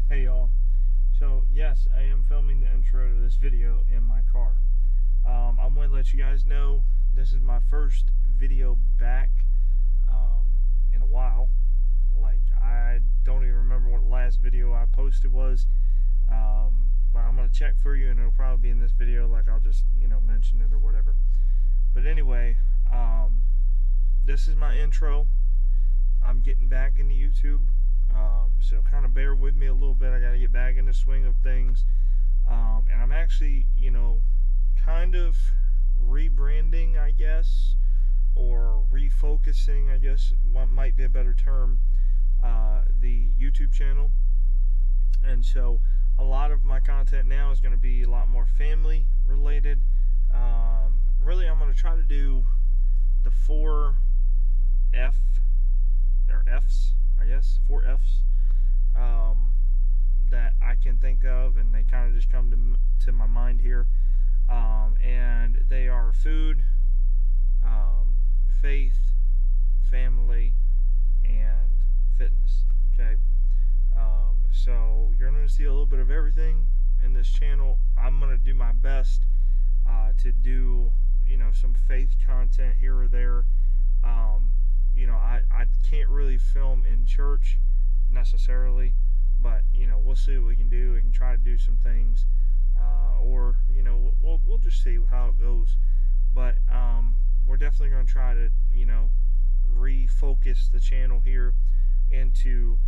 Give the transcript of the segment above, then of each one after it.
Hey y'all, so yes, I am filming the intro to this video in my car. I'm going to let you guys know this is my first video back in a while. Like, I don't even remember what the last video I posted was, but I'm going to check for you and it'll probably be in this video. Like, I'll just, mention it or whatever. But anyway, this is my intro. I'm getting back into YouTube. So kind of bear with me a little bit. I got to get back in the swing of things. And I'm actually, kind of rebranding, I guess, or refocusing, I guess, what might be a better term, the YouTube channel. And so a lot of my content now is going to be a lot more family related. Really, I'm going to try to do the 4 F's, I guess, 4 F's that I can think of, and they kind of just come to my mind here. And they are food, faith, family, and fitness. Okay. So you're going to see a little bit of everything in this channel. I'm going to do my best to do, some faith content here or there. I can't really film in church necessarily, but we'll see what we can do. We can try to do some things, or we'll just see how it goes. But we're definitely going to try to refocus the channel here into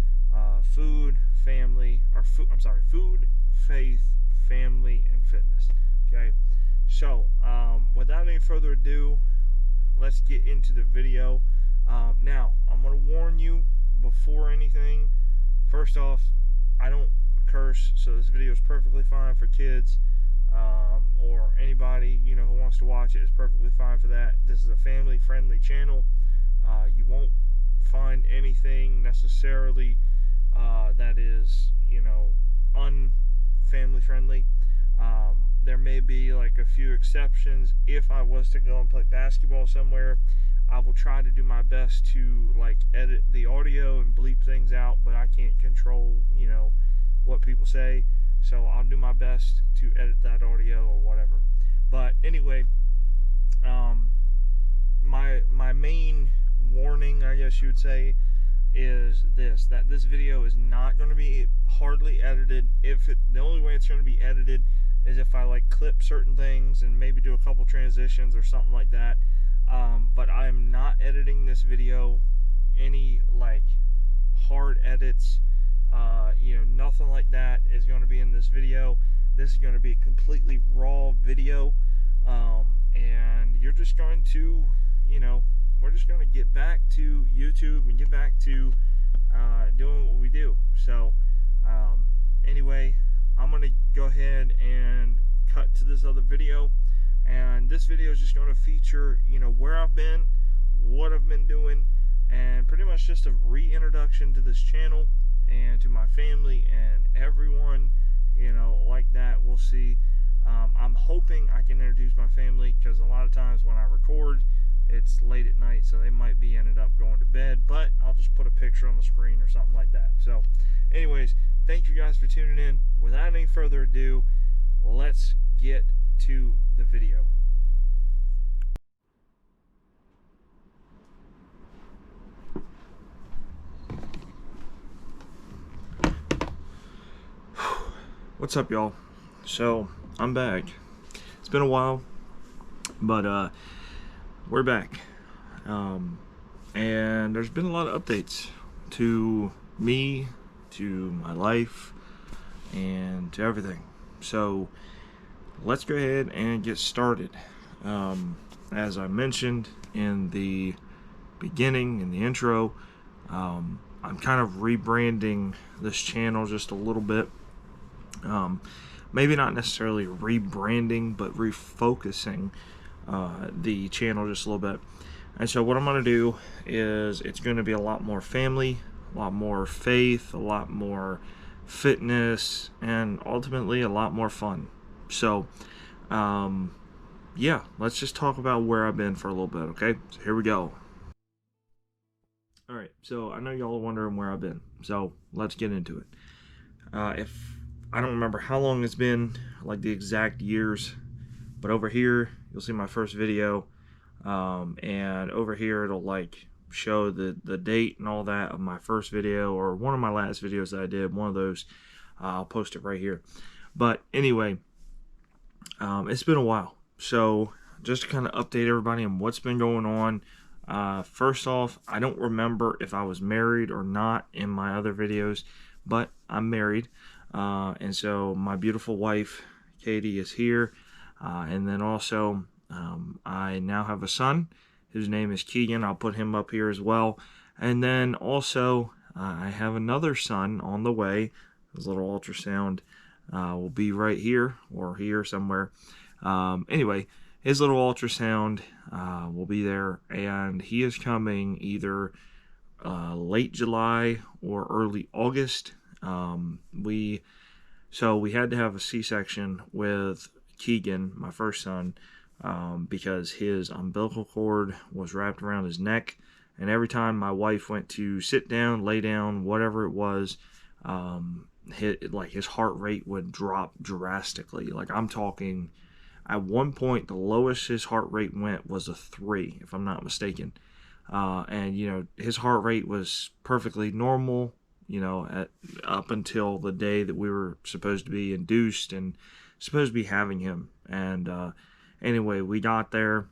food, faith, family, and fitness. Okay, so without any further ado, let's get into the video. Now, I'm going to warn you before anything. First off, I don't curse, so this video is perfectly fine for kids, or anybody, who wants to watch it is perfectly fine for that. This is a family-friendly channel. You won't find anything necessarily that is, unfamily-friendly. There may be like a few exceptions. If I was to go and play basketball somewhere, I will try to do my best to edit the audio and bleep things out, but I can't control, what people say. So I'll do my best to edit that audio or whatever. But anyway, my main warning, I guess you would say, is that this video is not going to be hardly edited. The only way it's going to be edited is if I clip certain things and maybe do a couple transitions or something like that. But I'm not editing this video any hard edits. Nothing like that is going to be in this video. This is going to be a completely raw video, and you're just going to, we're just going to get back to YouTube and get back to doing what we do. So anyway, I'm going to go ahead and cut to this other video. And this video is just going to feature, where I've been, what I've been doing, and pretty much just a reintroduction to this channel and to my family and everyone, like that. We'll see. I'm hoping I can introduce my family, because a lot of times when I record, it's late at night, so they might be ended up going to bed, but I'll just put a picture on the screen or something like that. So anyways, thank you guys for tuning in. Without any further ado, let's get to the video. What's up, y'all? So I'm back. It's been a while, but we're back, and there's been a lot of updates to me, to my life, and to everything. So let's go ahead and get started. As I mentioned in the beginning, in the intro, I'm kind of rebranding this channel just a little bit. Maybe not necessarily rebranding, but refocusing the channel just a little bit. And so what I'm going to do is it's going to be a lot more family, a lot more faith, a lot more fitness, and ultimately a lot more fun. So yeah, let's just talk about where I've been for a little bit, okay? So here we go. Alright, so I know y'all are wondering where I've been, so let's get into it. If I don't remember how long it's been, like the exact years, but over here you'll see my first video, and over here it'll like show the date and all that of my first video, or one of my last videos that I did. One of those, I'll post it right here. But anyway, it's been a while, so just to kind of update everybody on what's been going on. First off, I don't remember if I was married or not in my other videos, but I'm married, and so my beautiful wife Katie is here, and then also I now have a son whose name is Keegan. I'll put him up here as well. And then also I have another son on the way. His little ultrasound will be right here or here somewhere. Anyway, his little ultrasound will be there, and he is coming either late July or early August. So we had to have a C-section with Keegan, my first son, because his umbilical cord was wrapped around his neck, and every time my wife went to sit down, lay down, whatever it was, his heart rate would drop drastically. Like, I'm talking, at one point the lowest his heart rate went was a 3, if I'm not mistaken. And you know, his heart rate was perfectly normal, you know, up until the day that we were supposed to be induced and supposed to be having him. And anyway, we got there,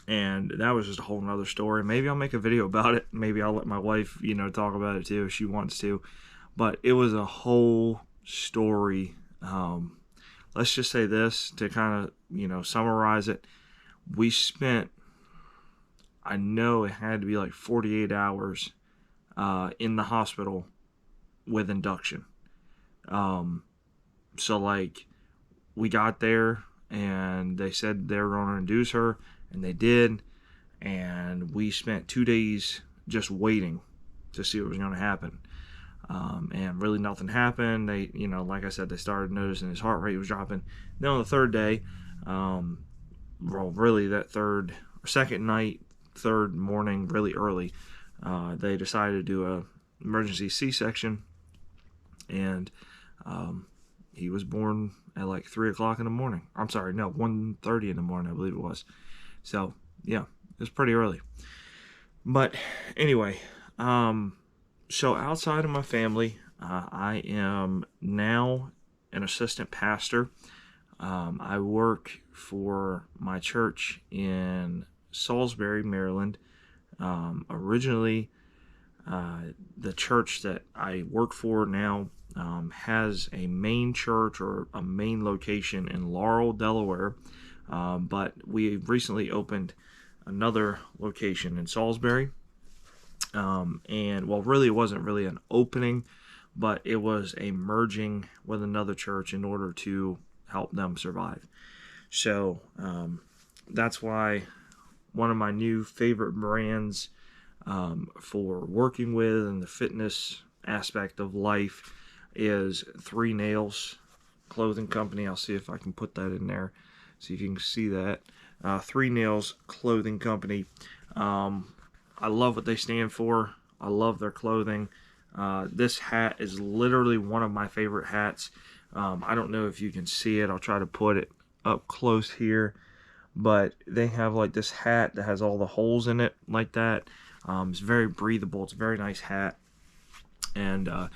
and that was just a whole nother story. Maybe I'll make a video about it. Maybe I'll let my wife, you know, talk about it too if she wants to. But it was a whole story. Let's just say this to kind of, you know, summarize it. We spent, I know it had to be like 48 hours in the hospital with induction. So like, we got there and they said they were going to induce her, and they did, and we spent 2 days just waiting to see what was going to happen. And really nothing happened. They, you know, like I said, they started noticing his heart rate was dropping. Then on the third day, well, really that second night, third morning, really early, they decided to do a emergency C-section, and he was born at like 3 o'clock in the morning. I'm sorry, no, 1:30 in the morning, I believe it was. So yeah, it was pretty early. But anyway, so outside of my family, I am now an assistant pastor. I work for my church in Salisbury, Maryland. Originally, the church that I work for now has a main church or a main location in Laurel, Delaware, but we recently opened another location in Salisbury. And well, really, it wasn't really an opening, but it was a merging with another church in order to help them survive. So that's why one of my new favorite brands for working with and the fitness aspect of life is 3 Nails Clothing Company. I'll see if I can put that in there, see if you can see that. 3 Nails Clothing Company. I love what they stand for. I love their clothing. This hat is literally one of my favorite hats. I don't know if you can see it. I'll try to put it up close here. But they have like this hat that has all the holes in it like that. It's very breathable. It's a very nice hat. And I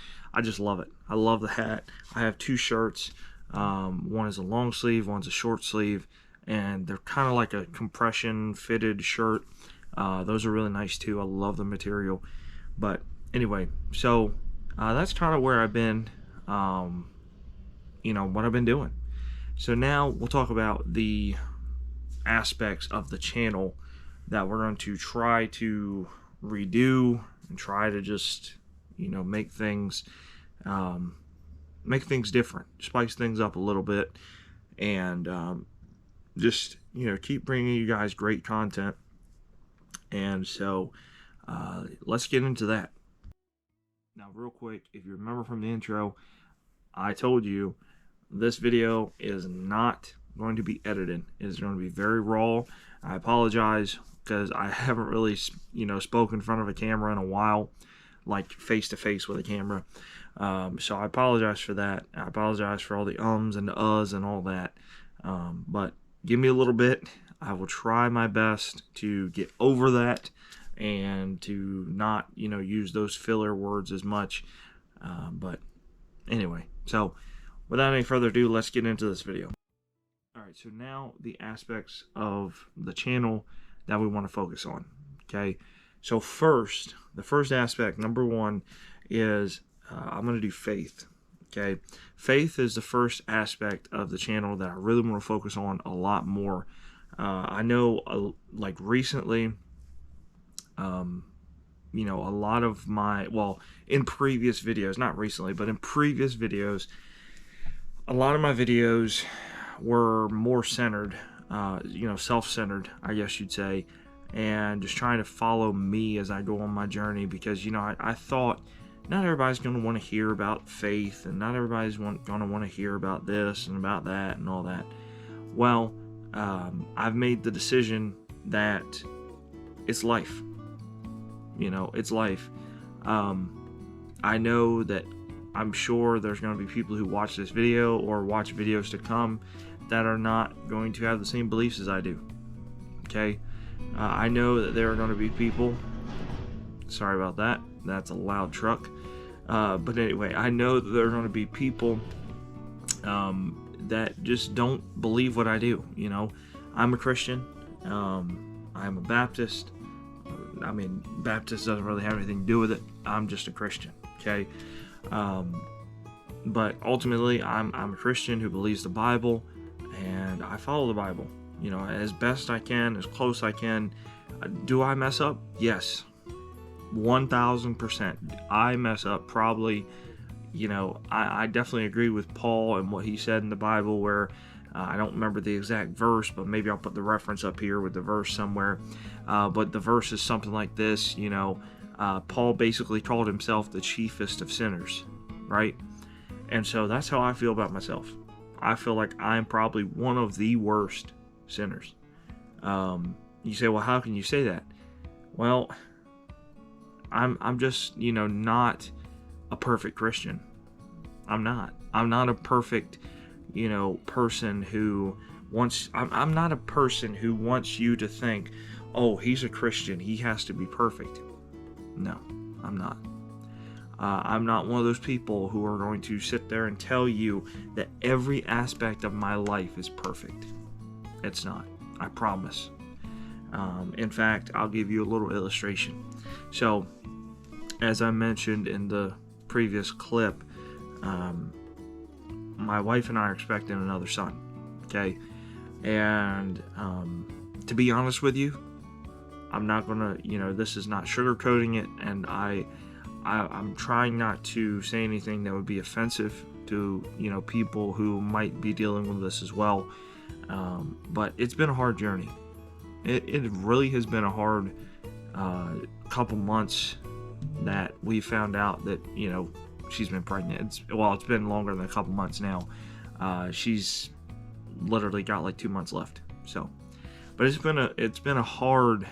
just love it. I love the hat. I have 2 shirts. One is a long sleeve, one's a short sleeve. And they're kind of like a compression fitted shirt. Those are really nice too. I love the material. But anyway, so that's kind of where I've been, you know, what I've been doing. So now we'll talk about the aspects of the channel that we're going to try to redo and try to just, you know, make things different, spice things up a little bit, and just, you know, keep bringing you guys great content. And so let's get into that. Now real quick, if you remember from the intro, I told you this video is not going to be edited. It is going to be very raw. I apologize because I haven't really, you know, spoken in front of a camera in a while. like face to face with a camera. So I apologize for that. I apologize for all the ums and the uhs and all that. But give me a little bit. I will try my best to get over that and to not, use those filler words as much. But anyway, so without any further ado, let's get into this video. Alright, so now the aspects of the channel that we want to focus on. Okay, so the first aspect, number one, is I'm going to do faith. Okay, faith is the first aspect of the channel that I really want to focus on a lot more. I know, like recently, a lot of in previous videos, not recently, but in previous videos, a lot of my videos were more centered, self-centered, I guess you'd say, and just trying to follow me as I go on my journey, because, I thought not everybody's going to want to hear about faith, and not everybody's going to want to hear about this and about that and all that. Well, I've made the decision that it's life. It's life. I know that I'm sure there's going to be people who watch this video or watch videos to come that are not going to have the same beliefs as I do. Okay? I know that there are going to be people, sorry about that, that's a loud truck. But anyway, I know that there are going to be people that just don't believe what I do. I'm a Christian. I'm a Baptist. I mean, Baptist doesn't really have anything to do with it. I'm just a Christian, okay? But ultimately, I'm a Christian who believes the Bible, and I follow the Bible, as best I can, as close I can. Do I mess up? Yes, 1,000%. I mess up, probably. I definitely agree with Paul and what he said in the Bible, where I don't remember the exact verse, but maybe I'll put the reference up here with the verse somewhere. But the verse is something like this, Paul basically called himself the chiefest of sinners, right? And so that's how I feel about myself. I feel like I'm probably one of the worst sinners. You say, well, how can you say that? Well, I'm just, not a perfect Christian. I'm not a perfect, person who wants, I'm not a person who wants you to think, oh, he's a Christian, he has to be perfect. No, I'm not. I'm not one of those people who are going to sit there and tell you that every aspect of my life is perfect. It's not. I promise. In fact, I'll give you a little illustration. So, as I mentioned in the previous clip, my wife and I are expecting another son. Okay? And to be honest with you, I'm not gonna, this is not sugarcoating it, and I'm trying not to say anything that would be offensive to, people who might be dealing with this as well. But it's been a hard journey. It really has been a hard couple months that we found out that, she's been pregnant. It's been longer than a couple months now. She's literally got like 2 months left. So, but it's been a hard,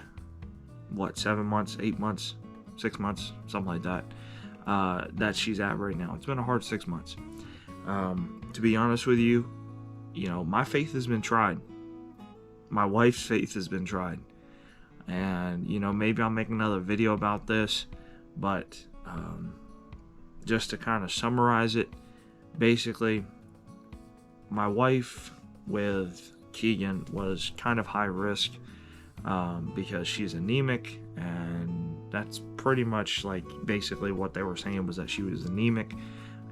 7 months, 8 months, 6 months, something like that, that she's at right now. It's been a hard 6 months. To be honest with you, my faith has been tried. My wife's faith has been tried. And, maybe I'll make another video about this, but just to kind of summarize it, basically, my wife with Keegan was kind of high risk because she's anemic, and that's pretty much like basically what they were saying was that she was anemic,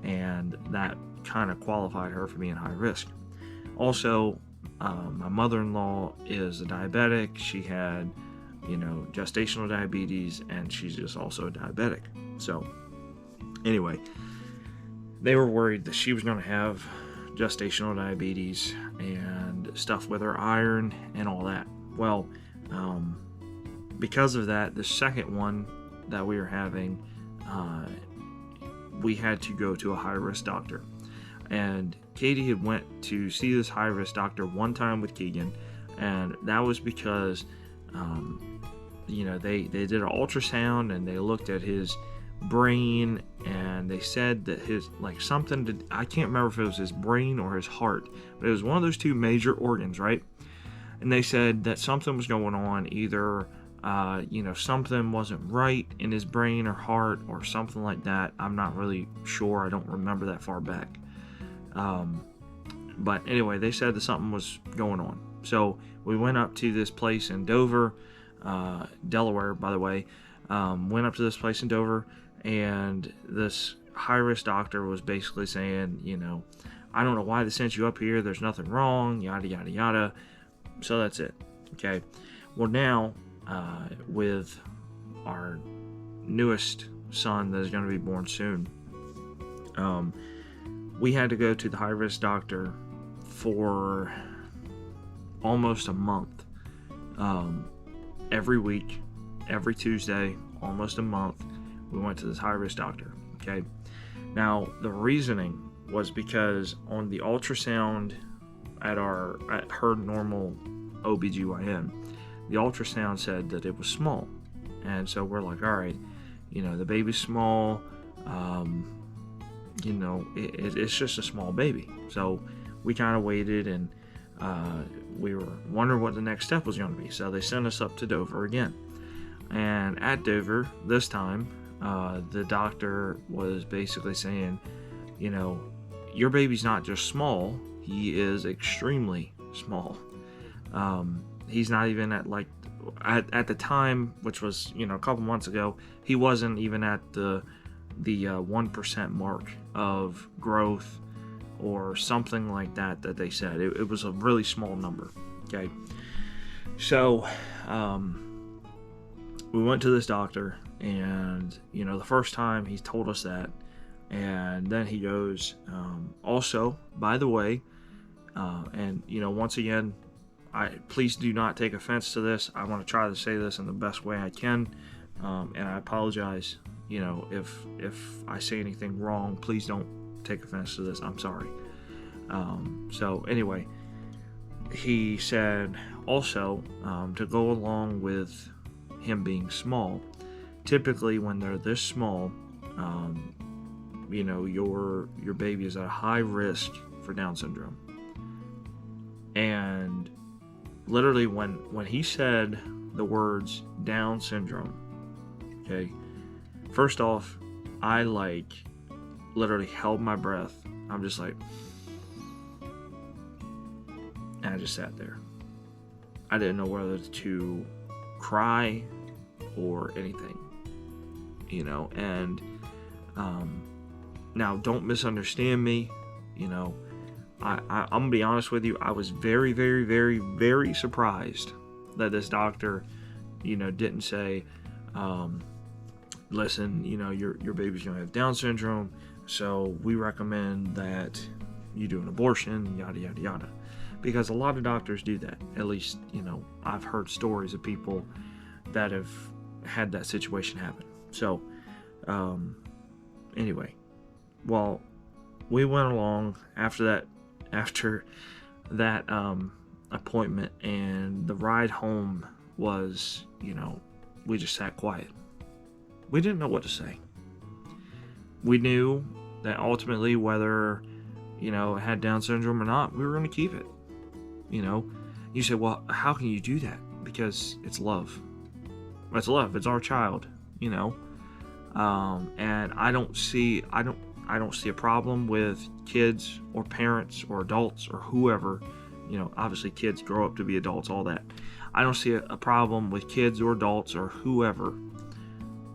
and that kind of qualified her for being high risk. Also, my mother-in-law is a diabetic. She had, gestational diabetes, and she's just also a diabetic. So, anyway, they were worried that she was going to have gestational diabetes and stuff with her iron and all that. Well, because of that, the second one that we were having, we had to go to a high-risk doctor. And Katie had went to see this high-risk doctor one time with Keegan, and that was because, they did an ultrasound, and they looked at his brain, and they said that his, like, something to, I can't remember if it was his brain or his heart, but it was one of those two major organs, right? And they said that something was going on, either something wasn't right in his brain or heart or something like that. I'm not really sure. I don't remember that far back. But anyway, they said that something was going on. So we went up to this place in Dover, Delaware, by the way. Went up to this place in Dover, and this high-risk doctor was basically saying, I don't know why they sent you up here. There's nothing wrong, yada, yada, yada. So that's it. Okay. Well, now, with our newest son that is going to be born soon, we had to go to the high-risk doctor for almost a month. Every week, every Tuesday, almost a month, we went to this high-risk doctor. Okay. Now, the reasoning was because on the ultrasound at her normal OBGYN, the ultrasound said that it was small. And so we're like, all right, the baby's small, it's just a small baby. So we kind of waited, and we were wondering what the next step was going to be. So they sent us up to Dover again. And at Dover, this time, the doctor was basically saying, your baby's not just small, he is extremely small. He's not even at, like, at the time, which was, a couple months ago, he wasn't even at the 1% mark of growth or something like that they said. It was a really small number. Okay. So, we went to this doctor, and, the first time he told us that, and then he goes, also, by the way, and, once again, please do not take offense to this. I want to try to say this in the best way I can, and I apologize, if I say anything wrong. Please don't take offense to this. I'm sorry. So anyway, he said also, to go along with him being small, typically when they're this small, your baby is at high risk for Down syndrome. And literally when he said the words Down syndrome, okay, first off, I literally held my breath. I'm just like, and I just sat there. I didn't know whether to cry or anything, and now don't misunderstand me. I'm gonna be honest with you. I was very, very, very, very surprised that this doctor, didn't say, listen, your baby's gonna have Down syndrome, so we recommend that you do an abortion, yada, yada, yada. Because a lot of doctors do that. At least, I've heard stories of people that have had that situation happen. So, anyway, well, we went along after that appointment, and the ride home was, we just sat quiet. We didn't know what to say. We knew that ultimately, whether, it had Down syndrome or not, we were going to keep it. You say, well, how can you do that? Because it's love. It's love. It's our child, and I don't see a problem with kids or parents or adults or whoever, obviously kids grow up to be adults, all that. I don't see a problem with kids or adults or whoever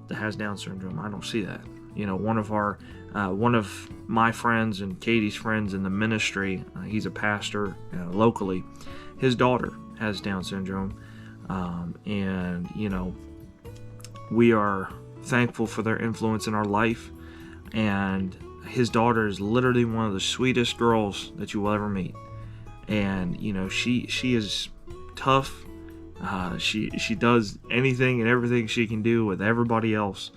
that has Down syndrome. I don't see that. One of my friends and Katie's friends in the ministry, he's a pastor locally. His daughter has Down syndrome, and we are thankful for their influence in our life. And his daughter is literally one of the sweetest girls that you will ever meet. And she is tough. She does anything and everything she can do with everybody else.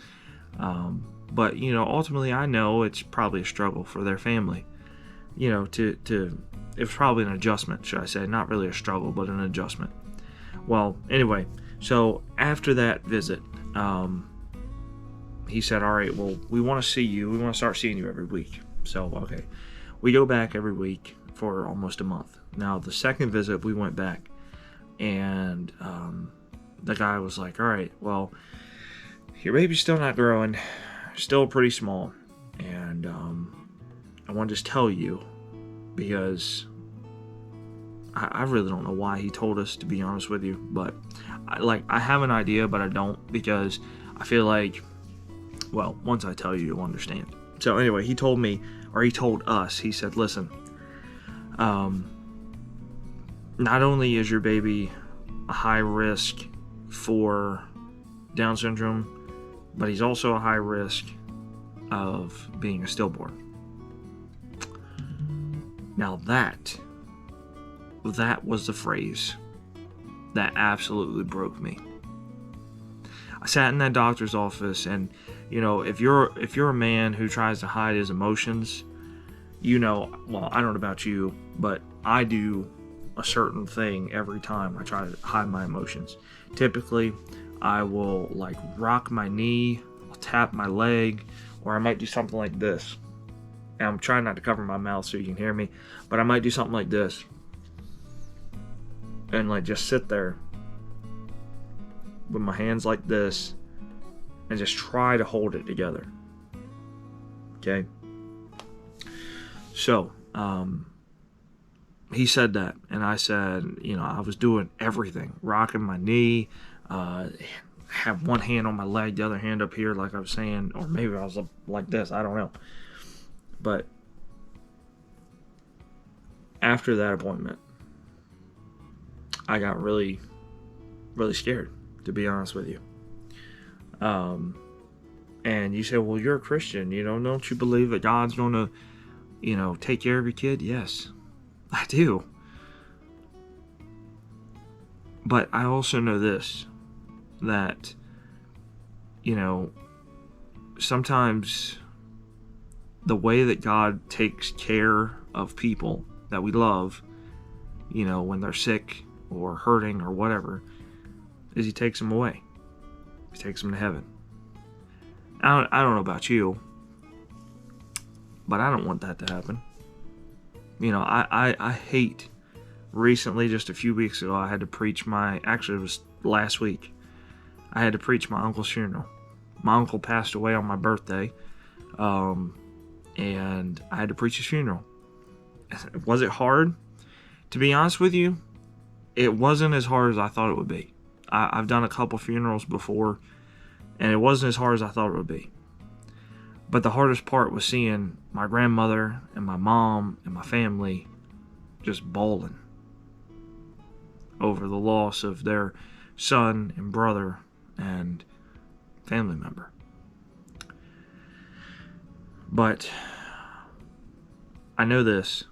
But ultimately, I know it's probably a struggle for their family. It's probably an adjustment, should I say? Not really a struggle, but an adjustment. Well, anyway, so after that visit, he said, all right, well, we want to see you. We want to start seeing you every week. So, okay. We go back every week for almost a month. Now, the second visit, we went back, and the guy was like, all right, well, your baby's still not growing, still pretty small, and I want to just tell you, because I really don't know why he told us, to be honest with you, but I have an idea, but I don't, because I feel like, well, once I tell you, you'll understand. So anyway, he told me, or he told us, he said, listen, not only is your baby a high risk for Down syndrome, but he's also a high risk of being a stillborn. Now that was the phrase that absolutely broke me. I sat in that doctor's office, and you know, if you're a man who tries to hide his emotions, you know, well, I don't know about you, but I do a certain thing every time I try to hide my emotions. Typically, I will like rock my knee, I'll tap my leg, or I might do something like this. And I'm trying not to cover my mouth so you can hear me, but I might do something like this. And like just sit there with my hands like this and just try to hold it together. Okay? So, he said that, and I said, you know, I was doing everything, rocking my knee, have one hand on my leg, the other hand up here, like I was saying, or maybe I was up like this, I don't know. But after that appointment, I got really, really scared, to be honest with you. And you say, well, you're a Christian, you know, don't you believe that God's going to, you know, take care of your kid? Yes, I do. But I also know this, that, you know, sometimes the way that God takes care of people that we love, you know, when they're sick or hurting or whatever, is he takes them away. He takes them to heaven. I don't know about you, but I don't want that to happen. You know, I hate, recently, just a few weeks ago, I had to preach actually it was last week, I had to preach my uncle's funeral. My uncle passed away on my birthday, and I had to preach his funeral. Was it hard? To be honest with you, it wasn't as hard as I thought it would be. I've done a couple funerals before, and it wasn't as hard as I thought it would be. But the hardest part was seeing my grandmother and my mom and my family just bawling over the loss of their son and brother and family member. But I know this,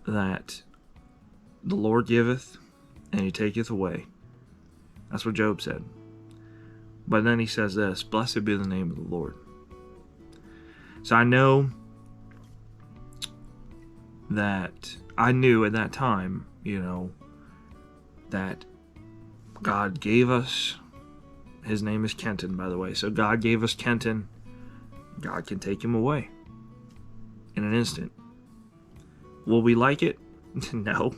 that the Lord giveth and he taketh away. That's what Job said. But then he says this, blessed be the name of the Lord. So I know that I knew at that time, you know, that God gave us, his name is Kenton, by the way. So God gave us Kenton. God can take him away in an instant. Will we like it? No.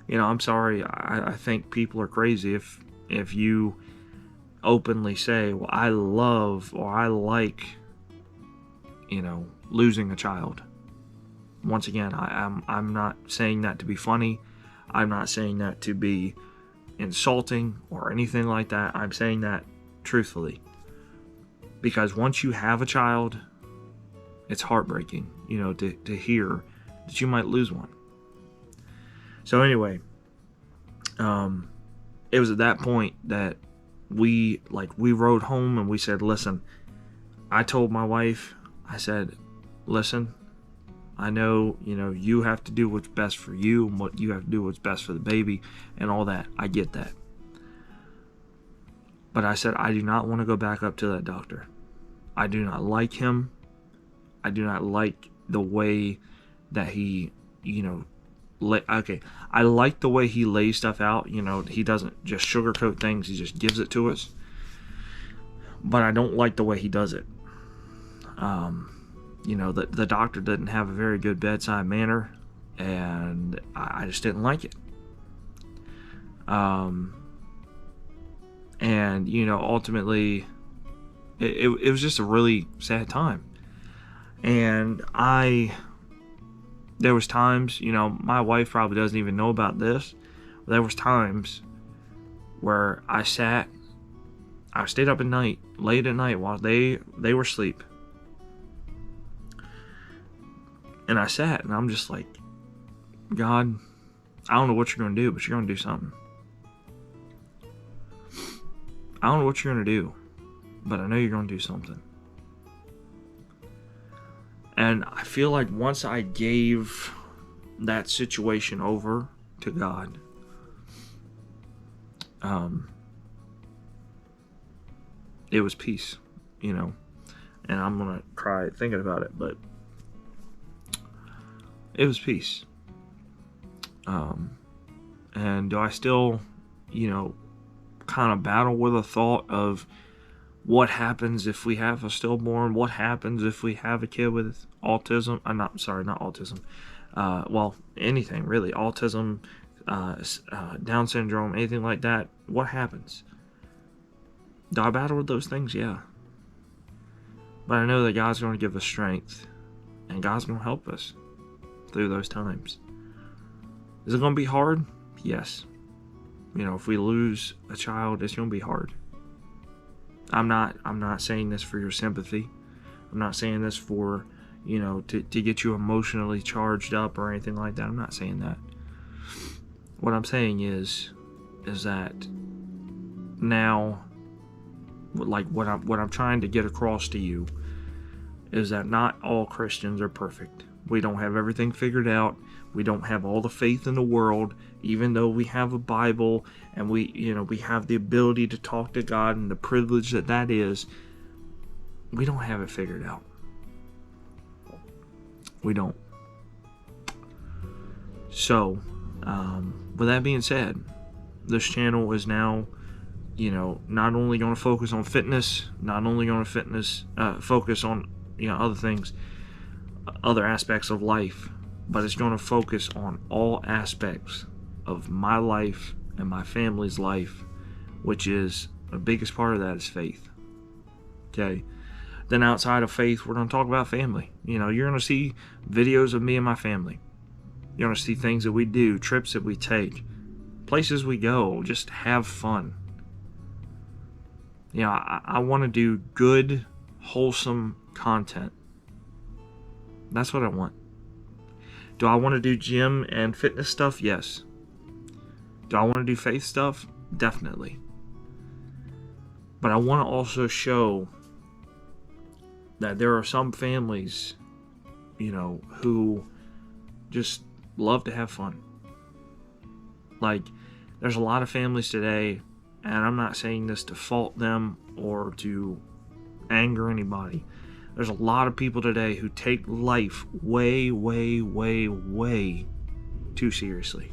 You know, I'm sorry. I think people are crazy if you openly say, well, I love or I like, you know, losing a child. Once again, I'm not saying that to be funny. I'm not saying that to be insulting or anything like that. I'm saying that truthfully. Because once you have a child, it's heartbreaking, you know, to hear that you might lose one. So anyway, it was at that point that we rode home and we said, listen, I told my wife, I said, listen, I know, you know, you have to do what's best for you and what you have to do what's best for the baby and all that. I get that. But I said, I do not want to go back up to that doctor. I do not like him. I do not like the way that he, you know, I like the way he lays stuff out. You know, he doesn't just sugarcoat things. He just gives it to us. but I don't like the way he does it. You know, the doctor didn't have a very good bedside manner, and I just didn't like it. And, you know, ultimately, it was just a really sad time. And there was times, you know, my wife probably doesn't even know about this, but there was times where I stayed up at night, late at night, while they were asleep. And I sat, and I'm just like, God, I don't know what you're going to do, but you're going to do something. I don't know what you're going to do, but I know you're going to do something. And I feel like once I gave that situation over to God, it was peace, you know. And I'm going to cry thinking about it, but it was peace. And do I still, you know, kind of battle with the thought of what happens if we have a stillborn? What happens if we have a kid with autism? Not autism. Well, anything really. Autism, Down syndrome, anything like that. What happens? Do I battle with those things? Yeah. But I know that God's going to give us strength, and God's going to help us through those times. Is it going to be hard? Yes. You know, if we lose a child, it's going to be hard. I'm not saying this for your sympathy. I'm not saying this for, you know, to get you emotionally charged up or anything like that. I'm not saying that. What I'm saying is that now, like what I'm trying to get across to you is that not all Christians are perfect. We don't have everything figured out. We don't have all the faith in the world, even though we have a Bible and we have the ability to talk to God and the privilege that is. We don't have it figured out. We don't. So, with that being said, this channel is now, you know, not only going to focus on fitness, not only going to focus on, you know, other things, other aspects of life, but it's going to focus on all aspects of my life and my family's life, which is the biggest part of that is faith. Okay. Then outside of faith, we're going to talk about family. You know, you're going to see videos of me and my family. You're going to see things that we do, trips that we take, places we go, just have fun. You know, I want to do good, wholesome content. That's what I want. Do I want to do gym and fitness stuff? Yes. Do I want to do faith stuff? Definitely. But I want to also show that there are some families, you know, who just love to have fun. Like, there's a lot of families today, and I'm not saying this to fault them or to anger anybody. There's a lot of people today who take life way, way, way, way too seriously.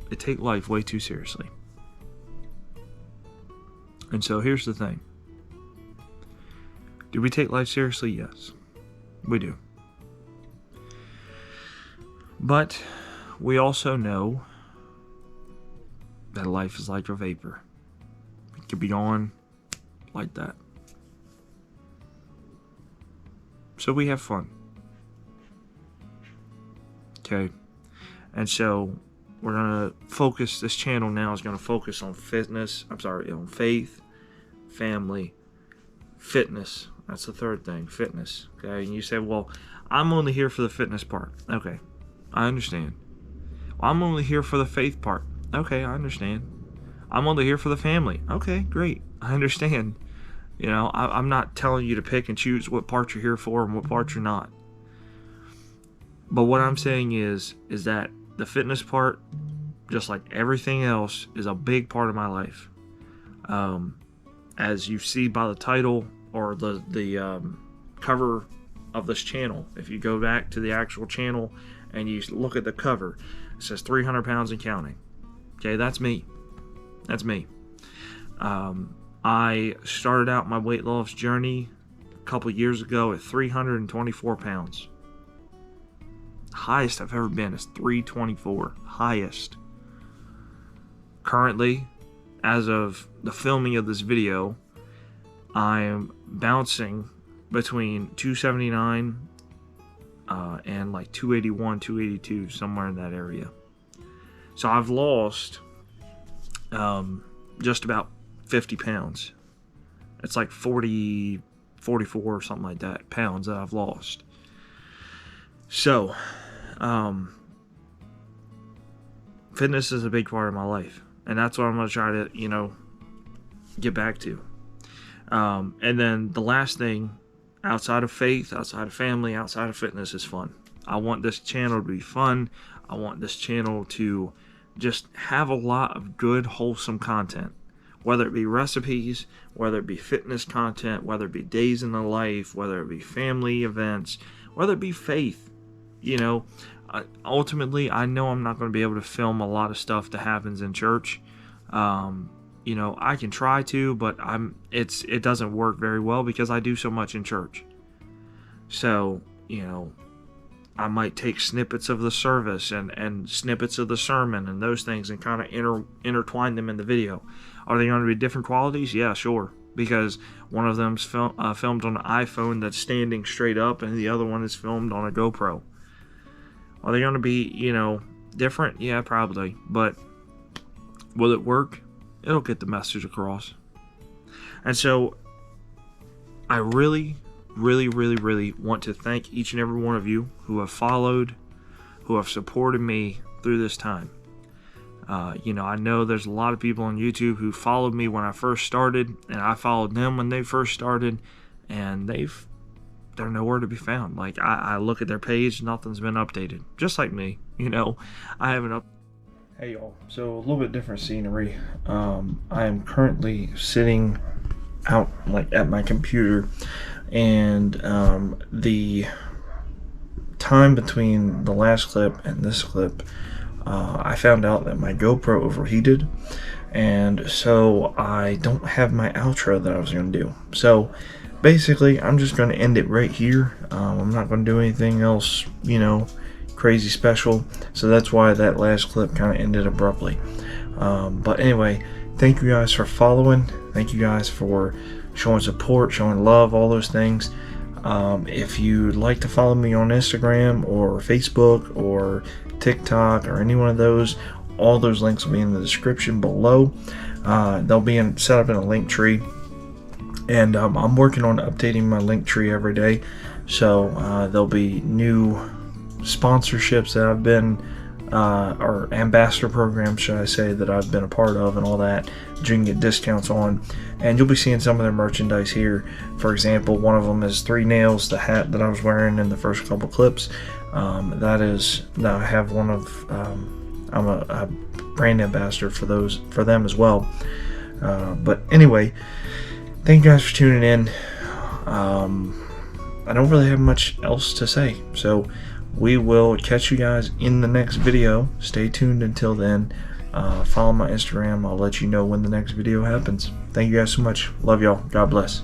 They take life way too seriously. And so here's the thing. Do we take life seriously? Yes, we do. But we also know that life is like a vapor. It could be gone like that. So we have fun. Okay. And so we're going to focus, this channel now is going to focus on on faith, family, fitness. That's the third thing, fitness. Okay. And you say, well, I'm only here for the fitness part. Okay. I understand. Well, I'm only here for the faith part. Okay. I understand. I'm only here for the family. Okay, great. I understand. You know, I'm not telling you to pick and choose what part you're here for and what part you're not. But what I'm saying is that the fitness part, just like everything else, is a big part of my life. As you see by the title or the cover of this channel, if you go back to the actual channel and you look at the cover, it says 300 pounds and counting. Okay, that's me. That's me. I started out my weight loss journey a couple years ago at 324 pounds. Highest I've ever been is 324. Highest. Currently, as of the filming of this video, I am bouncing between 279 and like 281, 282, somewhere in that area. So I've lost just about 50 pounds. It's like 40, 44 or something like that pounds that I've lost. So, fitness is a big part of my life, and that's what I'm going to try to, get back to. And then the last thing, outside of faith, outside of family, outside of fitness, is fun. I want this channel to be fun. I want this channel to just have a lot of good, wholesome content. Whether it be recipes, whether it be fitness content, whether it be days in the life, whether it be family events, whether it be faith. Ultimately, I know I'm not going to be able to film a lot of stuff that happens in church. I can try to, but it doesn't work very well because I do so much in church. So, I might take snippets of the service and snippets of the sermon and those things and kind of intertwine them in the video. Are they going to be different qualities? Yeah, sure. Because one of them's filmed on an iPhone that's standing straight up, and the other one is filmed on a GoPro. Are they going to be, different? Yeah, probably. But will it work? It'll get the message across. And so I really, really, really, really want to thank each and every one of you who have followed, who have supported me through this time. I know there's a lot of people on YouTube who followed me when I first started, and I followed them when they first started, and they're nowhere to be found. Like, I look at their page, nothing's been updated. Just like me, I haven't up. Hey y'all, so a little bit different scenery. I am currently sitting out at my computer, and the time between the last clip and this clip, I found out that my GoPro overheated, and so I don't have my outro that I was going to do. So basically, I'm just going to end it right here. I'm not going to do anything else, crazy special. So that's why that last clip kind of ended abruptly. But anyway, thank you guys for following. Thank you guys for showing support, showing love, all those things. If you'd like to follow me on Instagram or Facebook or TikTok or any one of those, all those links will be in the description below. They'll be set up in a link tree, and I'm working on updating my link tree every day. So there'll be new sponsorships that I've been or ambassador programs, should I say, that I've been a part of, and all that you can get discounts on, and you'll be seeing some of their merchandise here. For example, one of them is 3 Nails, the hat that I was wearing in the first couple clips. That I have one of, I'm a brand ambassador for them as well. But anyway, thank you guys for tuning in. I don't really have much else to say, so we will catch you guys in the next video. Stay tuned until then. Follow my Instagram. I'll let you know when the next video happens. Thank you guys so much. Love y'all. God bless.